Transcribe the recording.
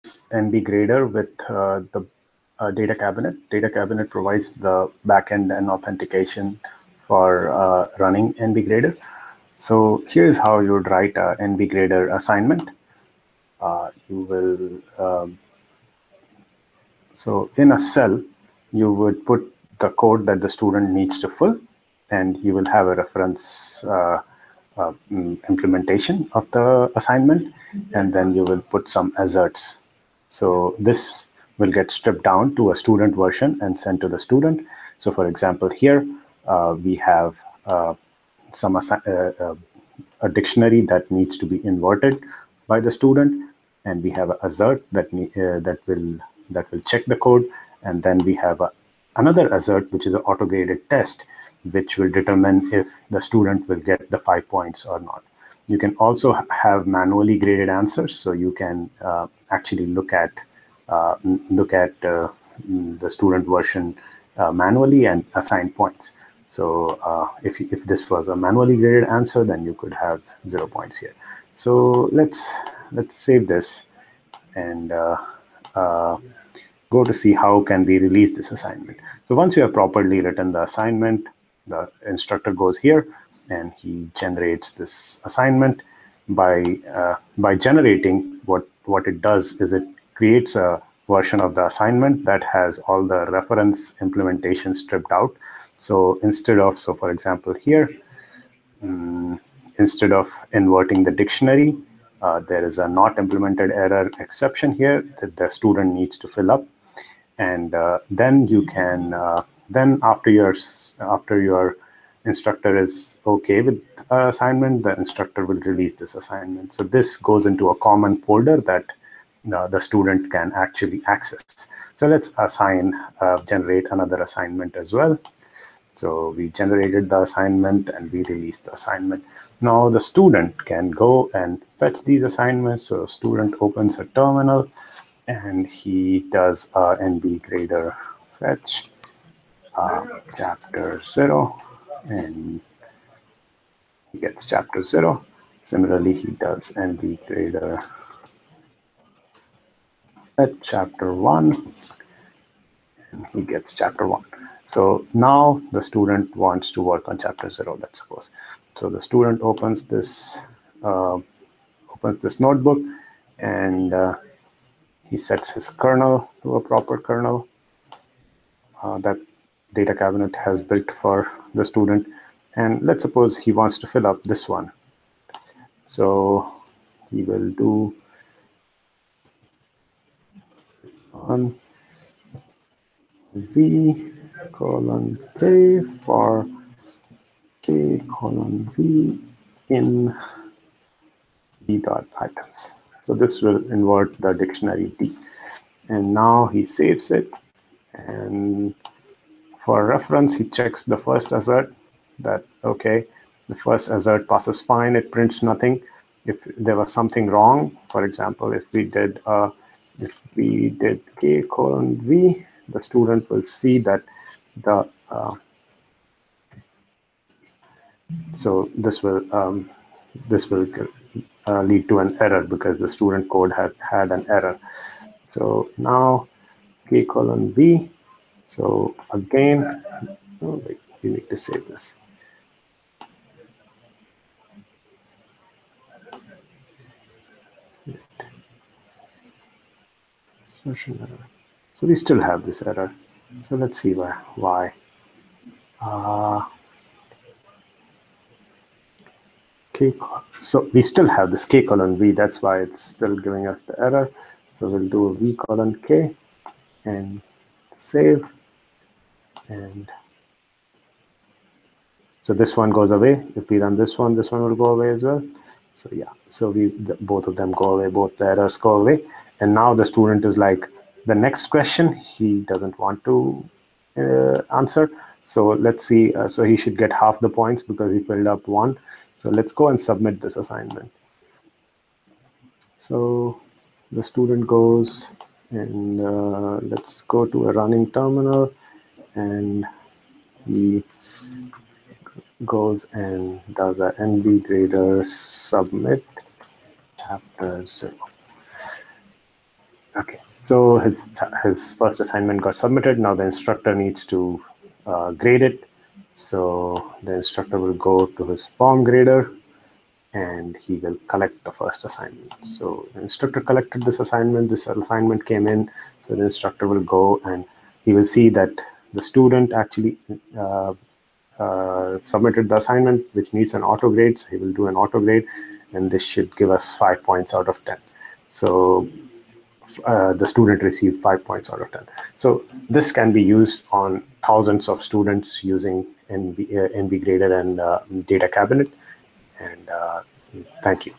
NBGrader with the DataCabinet. DataCabinet provides the backend and authentication for running NBGrader. So here's how you would write a NBGrader assignment. So in a cell, you would put the code that the student needs to fill, and you will have a reference implementation of the assignment, and then you will put some asserts. So this will get stripped down to a student version and sent to the student. So for example, here we have a dictionary that needs to be inverted by the student, and we have an assert that will check the code, and then we have another assert which is an auto-graded test, which will determine if the student will get the 5 points or not. You can also have manually graded answers, so you can actually look at the student version manually and assign points. So if this was a manually graded answer, then you could have 0 points here. So let's save this and go to see how can we release this assignment. So once you have properly written the assignment, the instructor goes here and he generates this assignment. By generating, what it does is it creates a version of the assignment that has all the reference implementation stripped out. So for example here, instead of inverting the dictionary, there is a not implemented error exception here that the student needs to fill up. And then you can, after your instructor is okay with assignment, the instructor will release this assignment. So this goes into a common folder that the student can actually access. So let's generate another assignment as well. So we generated the assignment and we released the assignment. Now the student can go and fetch these assignments. So student opens a terminal and he does NBGrader fetch chapter 0, and he gets chapter 0. Similarly, he does NBGrader fetch chapter 1, and he gets chapter 1. So now the student wants to work on chapter 0, let's suppose. So the student opens this notebook, and he sets his kernel to a proper kernel that DataCabinet has built for the student. And let's suppose he wants to fill up this one. So he will do on V colon K for K colon V in V dot items. So this will invert the dictionary D. And now he saves it. And for reference, he checks the first assert that, okay, the first assert passes fine, it prints nothing. If there was something wrong, for example, if we did K colon V, the student will see that so this will lead to an error because the student code had an error. So now K colon V. So again, we need to save this. Session error. So we still have this error. So let's see why. So we still have this K colon V. That's why it's still giving us the error. So we'll do a V colon K and save. And so this one goes away. If we run this one will go away as well. So yeah, so both of them go away, both the errors go away. And now the student is like, the next question he doesn't want to answer. So let's see, so he should get half the points because he filled up 1. So let's go and submit this assignment. So the student goes and let's go to a running terminal, and he goes and does a NBGrader submit chapter 0. Okay, so his first assignment got submitted. Now the instructor needs to grade it. So the instructor will go to his form grader and he will collect the first assignment. So the instructor collected this assignment. This assignment came in. So the instructor will go and he will see that the student actually submitted the assignment, which needs an auto grade. So he will do an auto grade, and this should give us 5 points out of 10. So the student received 5 points out of 10. So this can be used on thousands of students using NBGrader and DataCabinet. And thank you.